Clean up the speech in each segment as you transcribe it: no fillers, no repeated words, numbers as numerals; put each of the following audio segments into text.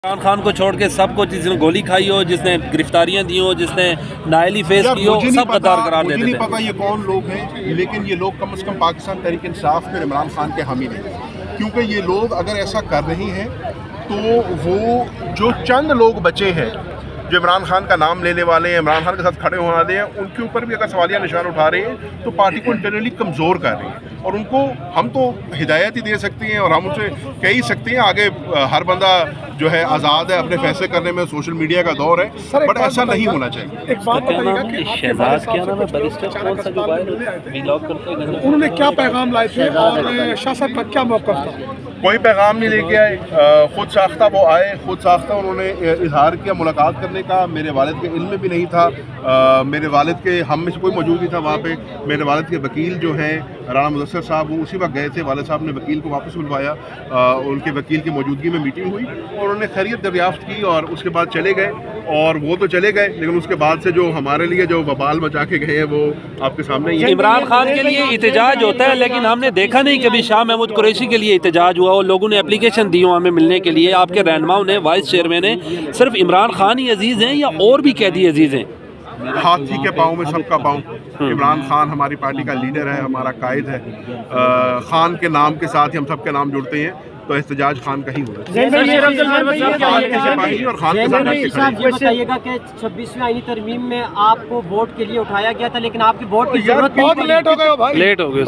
عمران خان کو چھوڑ کے سب کو جس نے گولی کھائی ہو، جس نے گرفتاریاں دی ہوں، جس نے نااہلی فیس کی ہو، سب غدار قرار دیتے مجھے تھے۔ نہیں پتا یہ کون لوگ ہیں، لیکن یہ لوگ کم از کم پاکستان تحریک انصاف میں عمران خان کے حامی نہیں، کیونکہ یہ لوگ اگر ایسا کر رہے ہیں تو وہ جو چند لوگ بچے ہیں جو عمران خان کا نام لینے والے ہیں، عمران خان کے ساتھ کھڑے ہونے والے ہیں، ان کے اوپر بھی اگر سوالیہ نشان اٹھا رہے ہیں تو پارٹی کو انٹرنلی کمزور کر رہے ہیں، اور ان کو ہم تو ہدایت ہی دے سکتے ہیں اور ہم ان سے کہہ ہی سکتے ہیں، آگے ہر بندہ جو ہے آزاد ہے اپنے فیصلے کرنے میں، سوشل میڈیا کا دور ہے، بٹ ایسا نہیں ہونا چاہیے۔ ایک بات بتائیے گا کہ شہزاد کیا نام ہے بیرسٹر کون سا جو باہر ویلاگ کرتے ہیں، انہوں نے کیا پیغام لائے تھے اور شاہ صاحب کا کیا موقف تھا؟ کوئی پیغام نہیں لے کے آئے، خود ساختہ وہ آئے، خود ساختہ انہوں نے اظہار کیا ملاقات کرنے کا، میرے والد کے علم میں بھی نہیں تھا، میرے والد کے ہم میں سے کوئی موجود نہیں تھا وہاں پہ، میرے والد کے وکیل جو ہیں رانا مدثر صاحب وہ اسی وقت گئے تھے، والد صاحب نے وکیل کو واپس بلوایا، ان کے وکیل کی موجودگی میں میٹنگ ہوئی اور انہوں نے خیریت دریافت کی اور اس کے بعد چلے گئے، اور وہ تو چلے گئے لیکن اس کے بعد سے جو ہمارے لیے جو وبال مچا کے گئے ہیں وہ آپ کے سامنے ہی ہے۔ عمران خان کے لیے احتجاج ہوتا ہے، لیکن ہم نے دیکھا نہیں کبھی شاہ محمود قریشی کے لیے احتجاج ہوا اور لوگوں نے اپلیکیشن دی ہوں ہمیں ملنے کے لیے۔ آپ کے رہنماؤں نے، وائس چیئرمین نے، صرف عمران خان ہی عزیز ہیں یا اور بھی قیدی عزیز ہیں؟ ہاتھی کے پاؤں میں سب کا پاؤں، عمران خان ہماری پارٹی کا لیڈر ہے، ہمارا قائد ہے، خان کے نام کے ساتھ ہی ہم سب کے نام جڑتے ہیں، تو احتجاج خان کا ہی ہوگا اور خان کے ساتھ یہ بتائیے گا کہ 26ویں آئینی ترمیم میں آپ کو ووٹ کے لیے اٹھایا گیا تھا لیکن آپ کی ووٹ کی ضرورت بہت لیٹ ہو گئے بھائی، لیٹ ہو گئے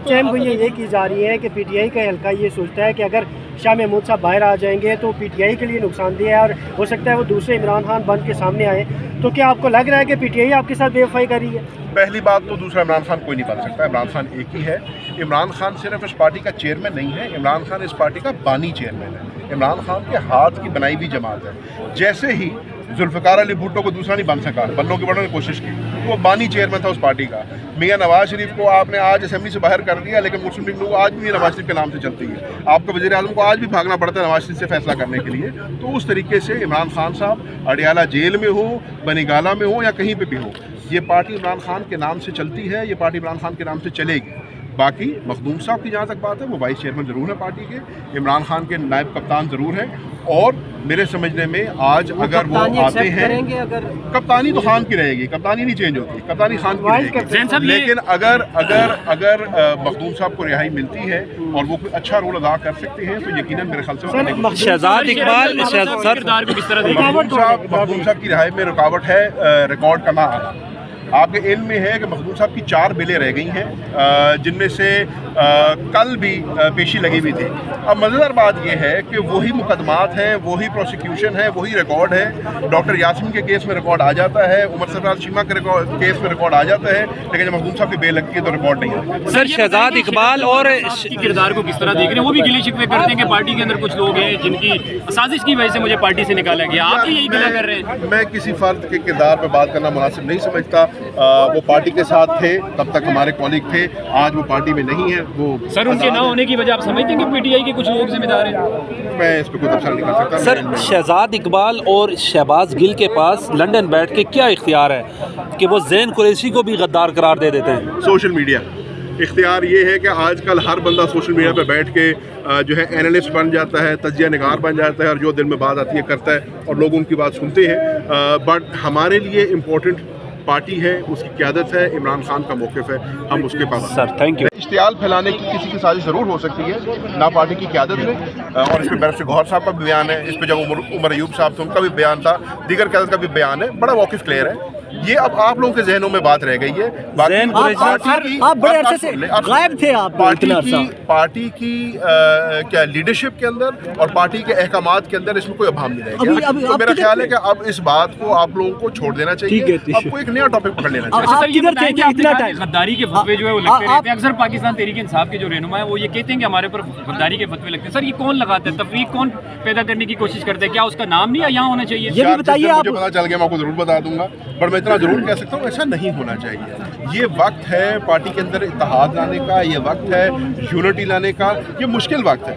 چیم کو یہ کی جا رہی ہے کہ پی ٹی آئی کا حلقہ یہ سوچتا ہے کہ اگر شاہ محمود صاحب باہر آ جائیں گے تو پی ٹی آئی کے لیے نقصان دہ ہے اور ہو سکتا ہے وہ دوسرے عمران خان بن کے سامنے آئے، تو کیا آپ کو لگ رہا ہے کہ پی ٹی آئی آپ کے ساتھ بے وفائی کر رہی ہے؟ پہلی بات تو دوسرا عمران خان کوئی نہیں بن سکتا، عمران خان ایک ہی ہے، عمران خان صرف اس پارٹی کا چیئرمین نہیں ہے، عمران خان اس پارٹی کا بانی چیئرمین ہے، عمران خان کے ہاتھ کی بنائی ہوئی جماعت ہے، جیسے ہی ذوالفقار علی بھٹو کو دوسرا نہیں بن سکا، بنوں کی بڑھنے کی کوشش کی، وہ بانی چیئرمین تھا اس پارٹی کا۔ میاں نواز شریف کو آپ نے آج اسمبلی سے باہر کر دیا، لیکن مسلم لیگ لوگ آج بھی نواز شریف کے نام سے چلتی ہے، آپ کو وزیر اعظم کو آج بھی بھاگنا پڑتا ہے نواز شریف سے فیصلہ کرنے کے لیے۔ تو اس طریقے سے عمران خان صاحب اڈیالہ جیل میں ہو، بنی گالہ میں ہو یا کہیں پہ بھی ہو، یہ پارٹی عمران خان کے نام سے چلتی ہے، یہ پارٹی عمران خان کے نام سے چلے گی۔ باقی مخدوم صاحب کی جہاں تک بات ہے، وہ وائس چیئرمین ضرور ہے پارٹی کے، عمران خان کے نائب کپتان ضرور ہیں، اور میرے سمجھنے میں آج اگر وہ آتے ہیں، کپتانی تو خان کی رہے گی، کپتانی نہیں چینج ہوتی، کپتانی خان کی رہے گی، لیکن اگر مخدوم صاحب کو رہائی ملتی ہے اور وہ کوئی اچھا رول ادا کر سکتے ہیں تو یقیناً میرے خیال سے شہزاد اقبال مخدوم صاحب کی رہائی میں رکاوٹ ہے ریکارڈ کا نہ آنا۔ آپ کے علم میں ہے کہ مخدوم صاحب کی 4 بلیں رہ گئی ہیں، جن میں سے کل بھی پیشی لگی ہوئی تھی۔ اب مزیدار بات یہ ہے کہ وہی مقدمات ہیں، وہی پروسیکیوشن ہے، وہی ریکارڈ ہے، ڈاکٹر یاسمین کے کیس میں ریکارڈ آ جاتا ہے، عمر سرفراز شیما کے کیس میں ریکارڈ آ جاتا ہے، لیکن جب مخدوم صاحب کی بیل لگتی ہے تو ریکارڈ نہیں آتا۔ سر شہزاد اقبال اور کردار کو کس طرح دیکھ رہے ہیں؟ وہ بھی گلے شکوے کرتے ہیں کہ پارٹی کے اندر کچھ لوگ ہیں جن کی سازش کی وجہ سے مجھے پارٹی سے نکالا گیا، آپ بھی یہی گلہ کر رہے ہیں؟ میں کسی فرد کے کردار پہ بات کرنا مناسب نہیں سمجھتا، وہ پارٹی کے ساتھ تھے تب تک ہمارے کولیگ تھے، آج وہ پارٹی میں نہیں ہے۔ وہ سر ان کے نہ ہونے کی وجہ آپ سمجھتے ہیں کہ پی ٹی آئی کے کچھ لوگ ذمہ دار ہیں؟ میں اس پہ کوئی تبصرہ نہیں کر سکتا۔ سر شہزاد اقبال اور شہباز گل کے پاس لندن بیٹھ کے کیا اختیار ہے کہ وہ زین قریشی کو بھی غدار قرار دے دیتے ہیں؟ سوشل میڈیا اختیار یہ ہے کہ آج کل ہر بندہ سوشل میڈیا پہ بیٹھ کے جو ہے اینالسٹ بن جاتا ہے، تجزیہ نگار بن جاتا ہے، اور جو دل میں بات آتی ہے کرتا ہے اور لوگ ان کی بات سنتے ہیں، بٹ ہمارے لیے امپورٹنٹ پارٹی ہے، اس کی قیادت ہے، عمران خان کا موقف ہے، ہم اس کے پاس۔ Sir thank you. اشتعال پھیلانے کی کسی کی سازش ضرور ہو سکتی ہے، نہ پارٹی کی قیادت میں، اور اس پہ بیرسٹر گوہر صاحب کا بھی بیان ہے، اس پہ جب عمر ایوب صاحب تھے ان کا بھی بیان تھا، دیگر قیادت کا بھی بیان ہے، بڑا واقف کلیئر ہے۔ یہ اب آپ لوگوں کے ذہنوں میں بات رہ گئی ہے، آپ بڑے عرصے سے غائب تھے، آپ پارٹی کی کیا لیڈرشپ کے اندر اور پارٹی کے احکامات کے اندر اس میں کوئی ابہام نہیں رہ گیا۔ تو میرا خیال ہے کہ اب اس بات کو آپ لوگوں کو چھوڑ دینا چاہیے، اب کوئی ایک نیا ٹاپک پکڑ لینا چاہیے۔ غداری کے فتوے جو ہے وہ لگتے رہتے ہیں، اکثر پاکستان تحریک انصاف کے جو رہنما ہیں وہ یہ کہتے ہیں کہ ہمارے پر غداری کے فتوے لگتے ہیں۔ سر یہ کون لگاتا ہے؟ تفریق کون پیدا کرنے کی کوشش کرتے ہیں؟ کیا اس کا نام نہیں یہاں ہونا چاہیے؟ یہ بھی بتائیے، مجھے پتا چل گیا میں آپ کو ضرور بتا دوں گا، پر میں اتنا ضرور کہہ سکتا ہوں ایسا نہیں ہونا چاہیے۔ یہ وقت ہے پارٹی کے اندر اتحاد لانے کا، یہ وقت ہے یونٹی لانے کا، یہ مشکل وقت ہے،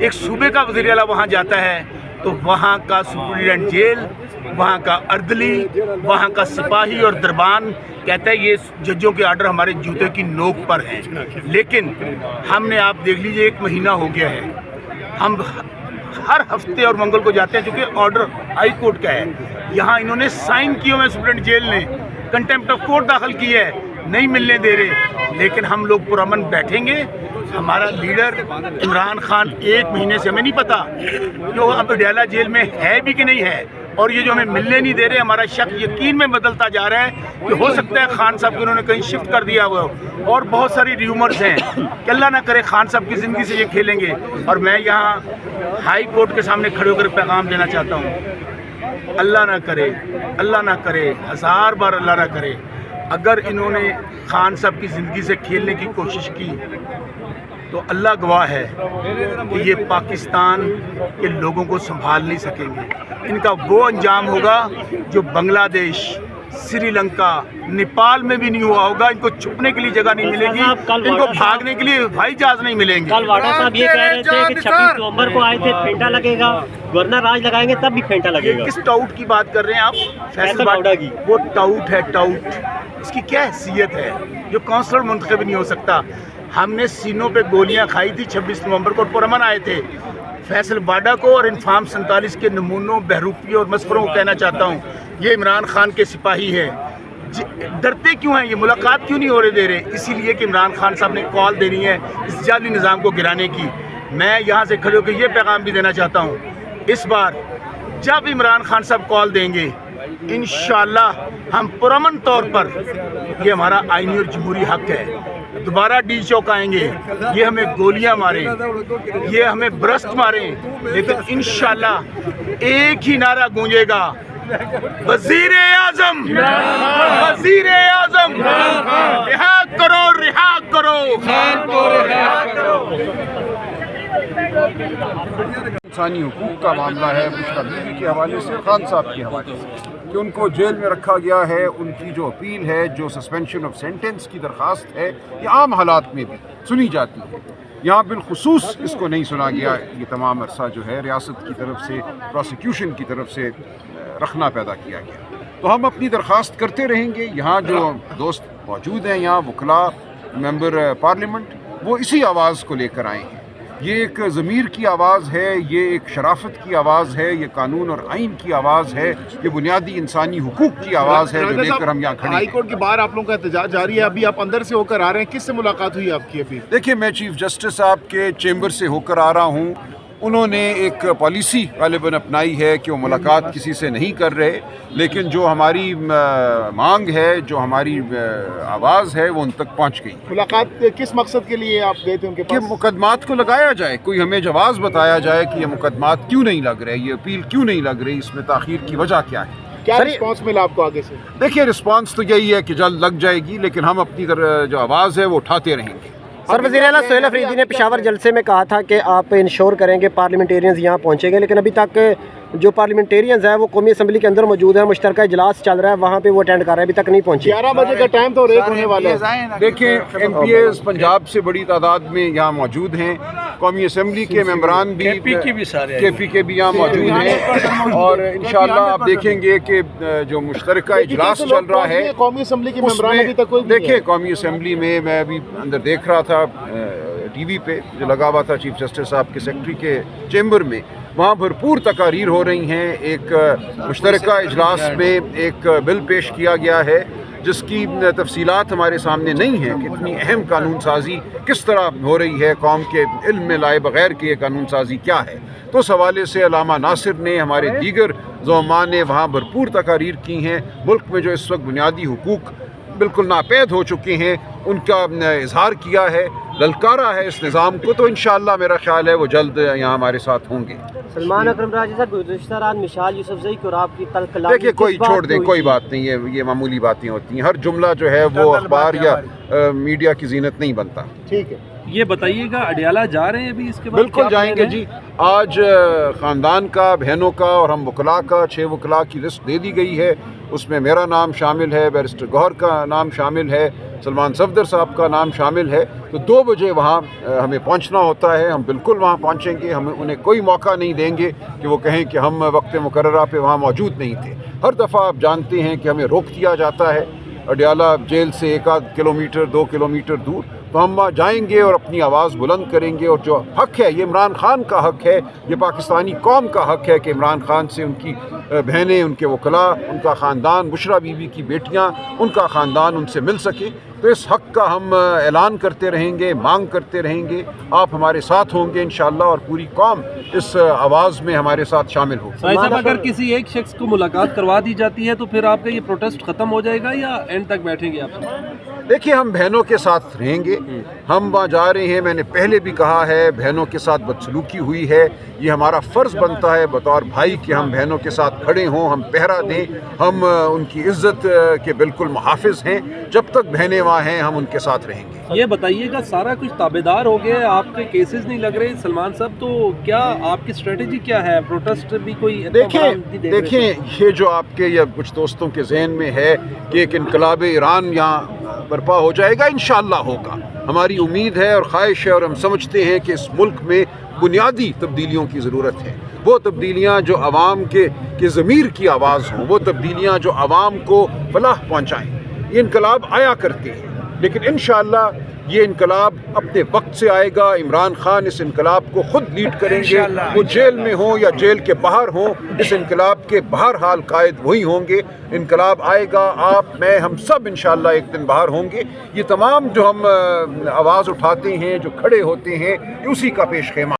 ایک صوبے کا وزیر اعلیٰ وہاں جاتا ہے تو وہاں کا سپرنٹینڈنٹ جیل، وہاں کا اردلی، وہاں کا سپاہی اور دربان کہتا ہے یہ ججوں کے آرڈر ہمارے جوتے کی نوک پر ہیں. لیکن ہم نے، آپ دیکھ لیجئے، 1 مہینہ ہو گیا ہے، ہم ہر ہفتے اور منگل کو جاتے ہیں چونکہ آرڈر ہائی کورٹ کا ہے. یہاں انہوں نے سائن کیے ہوئے سپرنٹینڈنٹ جیل نے، کنٹمپٹ آف کورٹ داخل کی ہے، نہیں ملنے دے رہے. لیکن ہم لوگ پرامن بیٹھیں گے. ہمارا لیڈر عمران خان 1 مہینے سے، ہمیں نہیں پتا جو اب اڈیالہ جیل میں ہے بھی کہ نہیں ہے، اور یہ جو ہمیں ملنے نہیں دے رہے، ہمارا شک یقین میں بدلتا جا رہا ہے کہ ہو سکتا ہے خان صاحب کو انہوں نے کہیں شفٹ کر دیا ہوا ہو. اور بہت ساری ریومرز ہیں کہ اللہ نہ کرے خان صاحب کی زندگی سے یہ کھیلیں گے. اور میں یہاں ہائی کورٹ کے سامنے کھڑے ہو کر پیغام دینا چاہتا ہوں، اللہ نہ کرے، اللہ نہ کرے، 1000 بار اللہ نہ کرے، اگر انہوں نے خان صاحب کی زندگی سے کھیلنے کی کوشش کی تو اللہ گواہ ہے کہ یہ پاکستان کے لوگوں کو سنبھال نہیں سکیں گے. ان کا وہ انجام ہوگا جو بنگلہ دیش، سری لنکا، نیپال میں بھی نہیں ہوا ہوگا. ان کو چھپنے کے لیے جگہ نہیں ملے گی، ان کو بھاگنے کے لیے ہوائی جہاز نہیں ملیں گے. کل واڈا صاحب یہ کہہ رہے تھے کہ 26 نومبر کو آئے تھے پھینٹا لگے گا، گورنر راج لگائیں گے تب بھی پھینٹا لگے گا. کس ٹاؤٹ کی بات کر رہے ہیں آپ؟ فیصل واڈا کی. وہ ٹاؤٹ ہے، ٹاؤٹ. اس کی کیا حیثیت ہے؟ جو کونسلر منتخب نہیں ہو سکتا. ہم نے سینوں پہ گولیاں کھائی تھی 26 نومبر کو، پرامن آئے تھے. فیصل واڈا کو اور انفام 47 کے نمونوں، بہروپیوں اور مسخروں کو کہنا چاہتا ہوں، یہ عمران خان کے سپاہی ہے. ڈرتے کیوں ہیں؟ یہ ملاقات کیوں نہیں ہو رہے دے رہے؟ اسی لیے کہ عمران خان صاحب نے کال دینی ہے اس جعلی نظام کو گرانے کی. میں یہاں سے کھڑے ہو کے یہ پیغام بھی دینا چاہتا ہوں، اس بار جب عمران خان صاحب کال دیں گے انشاءاللہ ہم پرامن طور پر، یہ ہمارا آئینی اور جمہوری حق ہے، دوبارہ ڈی چوک آئیں گے. یہ ہمیں گولیاں ماریں، یہ ہمیں برسٹ ماریں، لیکن انشاءاللہ ایک ہی نعرہ گونجے گا، وزیر اعظم، وزیر اعظم، رہا کرو، رہا کرو. انسانی حقوق کا معاملہ ہے مشتاق بیوی کے حوالے سے، خان صاحب کے حوالے سے، کہ ان کو جیل میں رکھا گیا ہے. ان کی جو اپیل ہے، جو سسپینشن آف سینٹنس کی درخواست ہے، یہ عام حالات میں بھی سنی جاتی ہے. یہاں بالخصوص اس کو نہیں سنا گیا. یہ تمام عرصہ جو ہے ریاست کی طرف سے، پروسیکیوشن کی طرف سے رکھنا پیدا کیا گیا. تو ہم اپنی درخواست کرتے رہیں گے. یہاں جو دوست موجود ہیں، یہاں وکلاء، ممبر پارلیمنٹ، وہ اسی آواز کو لے کر آئے ہیں. یہ ایک ضمیر کی آواز ہے، یہ ایک شرافت کی آواز ہے، یہ قانون اور آئین کی آواز ہے، یہ بنیادی انسانی حقوق کی آواز ہے جو لے کر ہم یہاں کھڑے ہیں. ہائی کورٹ کے باہر آپ لوگوں کا احتجاج جاری ہے، ابھی آپ اندر سے ہو کر آ رہے ہیں، کس سے ملاقات ہوئی آپ کی ابھی؟ دیکھیے، میں چیف جسٹس صاحب کے چیمبر سے ہو کر آ رہا ہوں. انہوں نے ایک پالیسی غالباً اپنائی ہے کہ وہ ملاقات کسی سے نہیں کر رہے، لیکن جو ہماری مانگ ہے، جو ہماری آواز ہے، وہ ان تک پہنچ گئی. ملاقات کس مقصد کے لیے آپ گئے تھے ان کے کہ پاس؟ مقدمات کو لگایا جائے، کوئی ہمیں جواز بتایا جائے کہ یہ مقدمات کیوں نہیں لگ رہے، یہ اپیل کیوں نہیں لگ رہی، اس میں تاخیر کی وجہ کیا ہے. کیا رسپانس ملا آپ کو آگے سے؟ دیکھیے، رسپانس تو یہی ہے کہ جلد لگ جائے گی، لیکن ہم اپنی جو آواز ہے وہ اٹھاتے رہیں گے. سر، وزیر اعلیٰ سہیل افریدی نے پشاور جلسے میں کہا تھا کہ آپ انشور کریں گے پارلیمنٹیرینز یہاں پہنچیں گے، لیکن ابھی تک جو پارلیمنٹیرینز ہیں وہ قومی اسمبلی کے اندر موجود ہیں، مشترکہ اجلاس چل رہا ہے، وہاں پہ وہ اٹینڈ کر رہے ہیں، ابھی تک نہیں پہنچے. 11 بجے کا ٹائم تو ریک ہونے والا ہے. دیکھیں، ایم پی ایز پنجاب سے بڑی تعداد میں یہاں موجود ہیں، قومی اسمبلی کے ممبران بھی، کے پی کے بھی یہاں موجود ہیں، اور انشاءاللہ آپ دیکھیں گے کہ جو مشترکہ اجلاس چل رہا ہے قومی اسمبلی کے ممبران ابھی تک کوئی دیکھیں، قومی اسمبلی میں میں ابھی اندر دیکھ رہا تھا ٹی وی پہ جو لگا ہوا تھا چیف جسٹس صاحب کے سیکرٹری کے چیمبر میں، وہاں بھرپور تقاریر ہو رہی ہیں. ایک مشترکہ اجلاس میں ایک بل پیش کیا گیا ہے جس کی تفصیلات ہمارے سامنے نہیں ہیں کہ اتنی اہم قانون سازی کس طرح ہو رہی ہے، قوم کے علم میں لائے بغیر کہ یہ قانون سازی کیا ہے. تو اس حوالے سے علامہ ناصر نے، ہمارے دیگر زعماء نے وہاں بھرپور تقاریر کی ہیں. ملک میں جو اس وقت بنیادی حقوق بالکل ناپید ہو چکے ہیں ان کا اظہار کیا ہے، للکارا ہے اس نظام کو. تو انشاءاللہ میرا خیال ہے وہ جلد یہاں ہمارے ساتھ ہوں گے. سلمان اکرم راجی صاحب، گزشتہ رات مشال یوسفزئی کو آپ کی تلقی، دیکھیے، کوئی چھوڑ دیں، کوئی بات نہیں ہے، یہ معمولی باتیں ہوتی ہیں. ہر جملہ جو ہے وہ اخبار یا میڈیا کی زینت نہیں بنتا. ٹھیک ہے، یہ بتائیے گا اڈیالہ جا رہے ہیں ابھی اس کے بعد؟ بالکل جائیں گے جی. آج خاندان کا، بہنوں کا اور ہم وکلاء کا 6 وکلاء کی لسٹ دے دی گئی ہے. اس میں میرا نام شامل ہے، بیرسٹر گوہر کا نام شامل ہے، سلمان صفدر صاحب کا نام شامل ہے. تو 2 بجے وہاں ہمیں پہنچنا ہوتا ہے. ہم بالکل وہاں پہنچیں گے. ہم انہیں کوئی موقع نہیں دیں گے کہ وہ کہیں کہ ہم وقت مقررہ پہ وہاں موجود نہیں تھے. ہر دفعہ آپ جانتے ہیں کہ ہمیں روک دیا جاتا ہے اڈیالہ جیل سے 1 کلومیٹر 2 کلومیٹر دور. تو ہم وہاں جائیں گے اور اپنی آواز بلند کریں گے. اور جو حق ہے، یہ عمران خان کا حق ہے، یہ پاکستانی قوم کا حق ہے کہ عمران خان سے ان کی بہنیں، ان کے وکلاء، ان کا خاندان، بشرا بی بی کی بیٹیاں، ان کا خاندان ان سے مل سکے. تو اس حق کا ہم اعلان کرتے رہیں گے، مانگ کرتے رہیں گے. آپ ہمارے ساتھ ہوں گے انشاءاللہ، اور پوری قوم اس آواز میں ہمارے ساتھ شامل ہو. صاحب اگر کسی ایک شخص کو ملاقات کروا دی جاتی ہے تو پھر آپ کا یہ پروٹیسٹ ختم ہو جائے گا یا اینڈ تک بیٹھیں گے آپ؟ دیکھیے، ہم بہنوں کے ساتھ رہیں گے. ہم وہاں جا رہے ہیں، میں نے پہلے بھی کہا ہے، بہنوں کے ساتھ بدسلوکی ہوئی ہے. یہ ہمارا فرض بنتا ہے بطور بھائی کہ ہم بہنوں کے ساتھ کھڑے ہوں، ہم پہرا دیں. ہم ان کی عزت کے بالکل محافظ ہیں. جب تک بہنیں وہاں ہیں ہم ان کے ساتھ رہیں گے. یہ بتائیے گا، سارا کچھ تابع دار ہو گیا، آپ کے کیسز نہیں لگ رہے سلمان صاحب، تو کیا آپ کی اسٹریٹجی کیا ہے؟ پروٹیسٹ بھی کوئی دیکھیں یہ جو آپ کے یا کچھ دوستوں کے ذہن میں ہے کہ ایک انقلاب ایران یہاں برپا ہو جائے گا، انشاءاللہ ہوگا. ہماری امید ہے اور خواہش ہے، اور ہم سمجھتے ہیں کہ اس ملک میں بنیادی تبدیلیوں کی ضرورت ہے. وہ تبدیلیاں جو عوام کے ضمیر کی آواز ہوں، وہ تبدیلیاں جو عوام کو فلاح پہنچائیں. یہ انقلاب آیا کرتے ہیں، لیکن انشاءاللہ یہ انقلاب اپنے وقت سے آئے گا. عمران خان اس انقلاب کو خود لیڈ کریں گے. وہ جیل میں ہوں یا جیل کے باہر ہوں، اس انقلاب کے بہرحال قائد وہی ہوں گے. انقلاب آئے گا، آپ، میں، ہم سب انشاءاللہ ایک دن باہر ہوں گے. یہ تمام جو ہم آواز اٹھاتے ہیں، جو کھڑے ہوتے ہیں، اسی کا پیش خیمہ